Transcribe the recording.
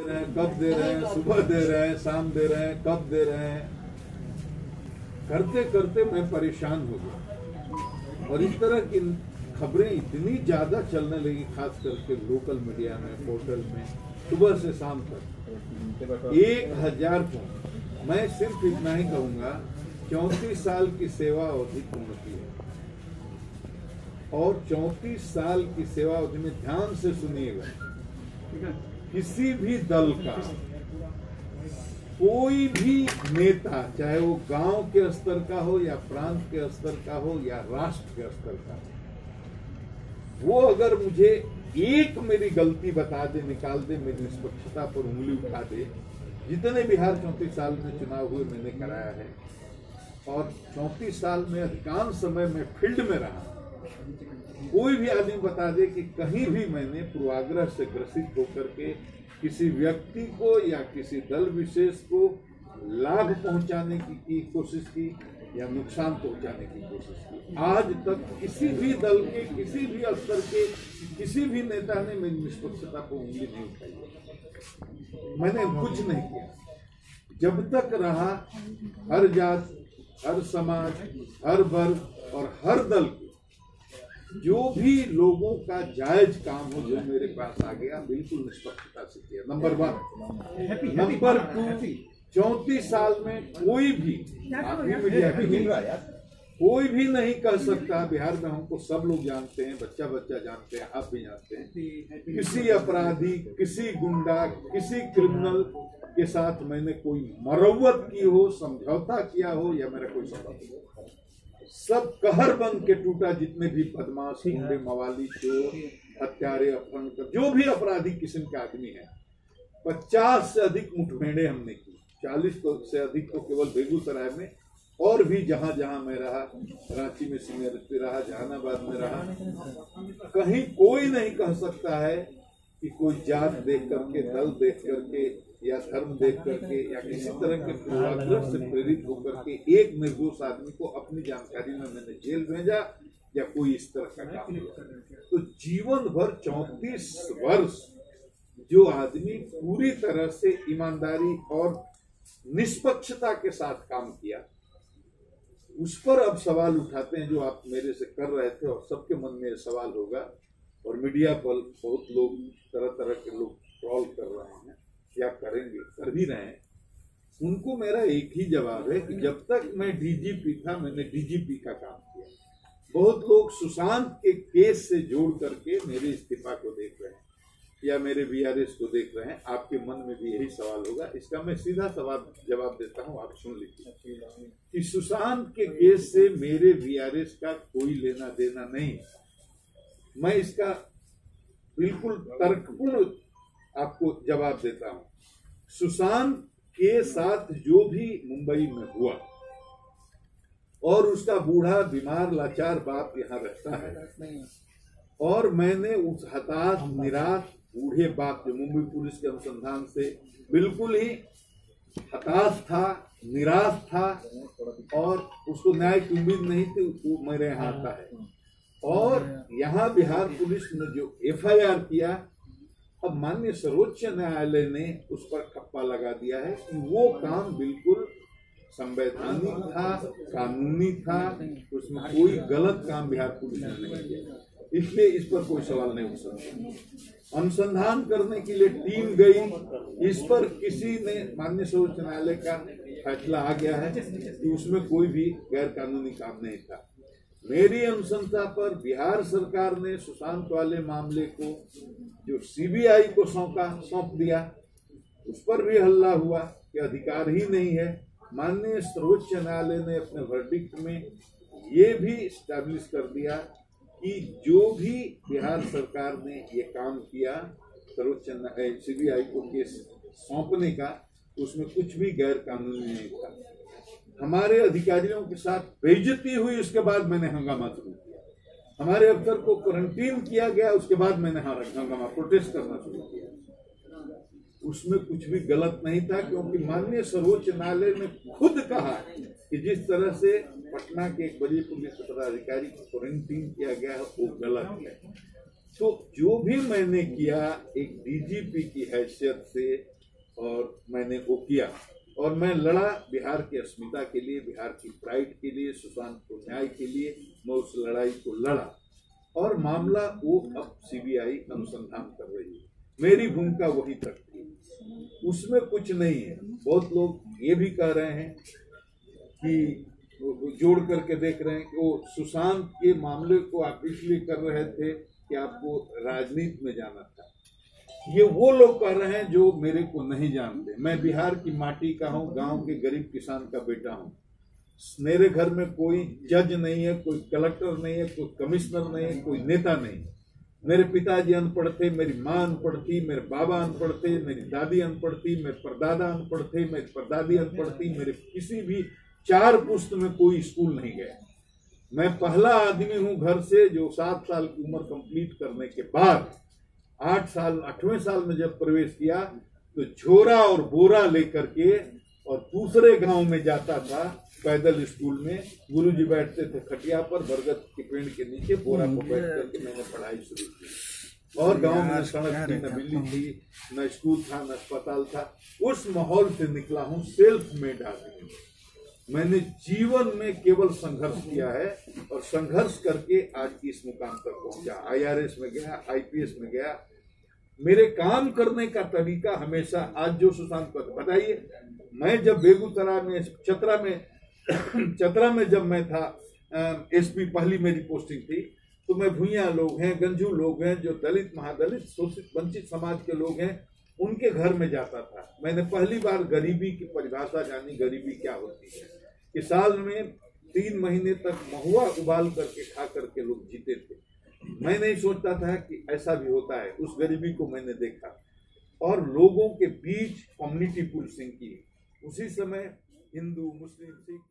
रहे हैं, कब दे रहे हैं, सुबह दे रहे हैं, शाम दे रहे हैं, कब दे रहे हैं। करते करते मैं परेशान हो गया और इस तरह की खबरें इतनी ज्यादा चलने लगी, खास करके लोकल मीडिया में, पोर्टल में, सुबह से शाम तक 1000 फोन। मैं सिर्फ इतना ही कहूंगा, 34 साल की सेवा अवधि पूर्ण की है और 34 साल की सेवा अवधि में ध्यान से सुनिएगा, किसी भी दल का कोई भी नेता, चाहे वो गांव के स्तर का हो या प्रांत के स्तर का हो या राष्ट्र के स्तर का हो, वो अगर मुझे एक मेरी गलती बता दे, निकाल दे, मेरी निष्पक्षता पर उंगली उठा दे, जितने बिहार 34 साल में चुनाव हुए मैंने कराया है और 34 साल में अधिकांश समय मैं फील्ड में रहा, कोई भी आदमी बता दे कि कहीं भी मैंने पूर्वाग्रह से ग्रसित होकर के किसी व्यक्ति को या किसी दल विशेष को लाभ पहुंचाने की कोशिश की या नुकसान पहुंचाने की कोशिश की, आज तक किसी भी दल के, किसी भी स्तर के, किसी भी नेता ने मेरी निष्पक्षता को उंगली नहीं उठाई। मैंने कुछ नहीं किया। जब तक रहा, हर जात, हर समाज, हर वर्ग और हर दल के जो भी लोगों का जायज काम हो, जो मेरे पास आ गया, बिल्कुल निष्पक्षता से किया। नंबर 1। नंबर 2, 34 साल में कोई भी कोई भी नहीं कह सकता, बिहार में हमको सब लोग जानते हैं, बच्चा बच्चा जानते हैं, आप भी जानते हैं, किसी अपराधी, किसी गुंडा, किसी क्रिमिनल के साथ मैंने कोई मरम्मत की हो, समझौता किया हो या मेरा कोई संबंध हो। सब कहर बन के टूटा। जितने भी बदमाश, गुंडे, मवाली, चोर, हत्यारे, अपहरण कर, जो भी अपराधी किस्म के आदमी है, 50 से अधिक मुठभेड़े हमने की, 40 से अधिक तो केवल बेगूसराय में, और भी जहां जहां मैं रहा, रांची में सीनियरिटी रहा, जहानाबाद में रहा, कहीं कोई नहीं कह सकता है कि कोई जात देख करके, दल देख करके या धर्म देख करके या किसी तरह के पूर्वाग्रह से प्रेरित होकर के एक निर्दोष आदमी को अपनी जानकारी में मैंने जेल भेजा या कोई इस तरह का काम किया। तो जीवन भर 34 वर्ष जो आदमी पूरी तरह से ईमानदारी और निष्पक्षता के साथ काम किया, उस पर अब सवाल उठाते हैं, जो आप मेरे से कर रहे थे, और सबके मन में सवाल होगा और मीडिया पर बहुत लोग, तरह तरह के लोग ट्रोल कर रहे हैं या करेंगे, कर भी रहे हैं। उनको मेरा एक ही जवाब है कि जब तक मैं डीजीपी था, मैंने डीजीपी का काम किया। बहुत लोग सुशांत के केस से जोड़ करके मेरे इस्तीफा को देख रहे हैं या मेरे वीआरएस को देख रहे हैं। आपके मन में भी यही सवाल होगा। इसका मैं सीधा सवाल जवाब देता हूं, आप सुन लीजिए कि सुशांत के केस से मेरे वीआरएस का कोई लेना देना नहीं। मैं इसका बिल्कुल तर्कपूर्ण आपको जवाब देता हूं। सुशांत के साथ जो भी मुंबई में हुआ और उसका बूढ़ा बीमार लाचार बाप यहाँ रहता है, और मैंने उस हताश निराश बूढ़े बाप, जो मुंबई पुलिस के अनुसंधान से बिल्कुल ही हताश था, निराश था और उसको न्याय की उम्मीद नहीं थी, वो मेरे यहाँ आता है। और यहाँ बिहार पुलिस ने जो एफआईआर किया, अब माननीय सर्वोच्च न्यायालय ने उस पर ठप्पा लगा दिया है कि वो काम बिल्कुल संवैधानिक था, कानूनी था, उसमें कोई गलत काम बिहार पुलिस ने नहीं किया, इसलिए इस पर कोई सवाल नहीं उठ सकता। अनुसंधान करने के लिए टीम गई, इस पर किसी ने, माननीय सर्वोच्च न्यायालय का फैसला आ गया है कि उसमें कोई भी गैर कानूनी काम नहीं था। मेरी अनुशंसा पर बिहार सरकार ने सुशांत वाले मामले को जो सीबीआई को सौंप दिया, उस पर भी हल्ला हुआ कि अधिकार ही नहीं है। माननीय सर्वोच्च न्यायालय ने अपने वर्डिक्ट में ये भी स्टैब्लिश कर दिया कि जो भी बिहार सरकार ने ये काम किया, सर्वोच्च सीबीआई को केस सौंपने का, उसमें कुछ भी गैर कानूनी नहीं था। हमारे अधिकारियों के साथ बेइज्जती हुई, उसके बाद मैंने हंगामा शुरू किया। हमारे अफसर को क्वारंटीन किया गया, उसके बाद मैंने हंगामा, प्रोटेस्ट करना शुरू किया। उसमें कुछ भी गलत नहीं था, क्योंकि माननीय सर्वोच्च न्यायालय ने खुद कहा कि जिस तरह से पटना के एक बड़े पुलिस पदाधिकारी को क्वारंटीन किया गया है, वो गलत है। तो जो भी मैंने किया, एक डीजीपी की हैसियत से और मैंने वो किया और मैं लड़ा बिहार की अस्मिता के लिए, बिहार की प्राइड के लिए, सुशांत को न्याय के लिए। मैं उस लड़ाई को लड़ा और मामला वो अब सीबीआई अनुसंधान कर रही है। मेरी भूमिका वही तक थी, उसमें कुछ नहीं है। बहुत लोग ये भी कह रहे हैं कि जोड़ करके देख रहे हैं कि वो सुशांत के मामले को आप इसलिए कर रहे थे कि आपको राजनीति में जाना था। ये वो लोग कह रहे हैं जो मेरे को नहीं जानते। मैं बिहार की माटी का हूँ, गांव के गरीब किसान का बेटा हूँ। मेरे घर में कोई जज नहीं है, कोई कलेक्टर नहीं है, कोई कमिश्नर नहीं है, कोई नेता नहीं। मेरे पिताजी अनपढ़ थे, मेरी माँ अनपढ़ थी, मेरे बाबा अनपढ़ थे, मेरी दादी अनपढ़ थी, मेरे परदादा अनपढ़ थे, मेरी परदादी अनपढ़ थी। मेरे किसी भी 4 पुश्त में कोई स्कूल नहीं गया। मैं पहला आदमी हूँ घर से जो 7 साल की उम्र कंप्लीट करने के बाद 8वें साल में जब प्रवेश किया तो झोरा और बोरा लेकर के और दूसरे गांव में जाता था पैदल स्कूल में। गुरुजी बैठते थे खटिया पर बरगद के पेड़ के नीचे, बोरा को बैठ करके मैंने पढ़ाई शुरू की। और गांव में सड़क थी, न बिल्ली थी, न स्कूल था, न अस्पताल था। उस माहौल से निकला हूँ, सेल्फ मेड आदमी। मैंने जीवन में केवल संघर्ष किया है और संघर्ष करके आज इस मुकाम तक पहुंचा। IRS में गया, IPS में गया। मेरे काम करने का तरीका हमेशा, आज जो सुशांत को बताइए, मैं जब बेगूसराय में चतरा में जब मैं था SP, पहली मेरी पोस्टिंग थी, तो मैं भुइयां लोग हैं, गंजू लोग हैं, जो दलित महादलित शोषित वंचित समाज के लोग हैं, उनके घर में जाता था। मैंने पहली बार गरीबी की परिभाषा जानी, गरीबी क्या होती है। कि साल में 3 महीने तक महुआ उबाल करके खा करके लोग जीते थे। मैं नहीं सोचता था कि ऐसा भी होता है। उस गरीबी को मैंने देखा और लोगों के बीच कम्युनिटी पुलिसिंग की। उसी समय हिंदू, मुस्लिम, सिख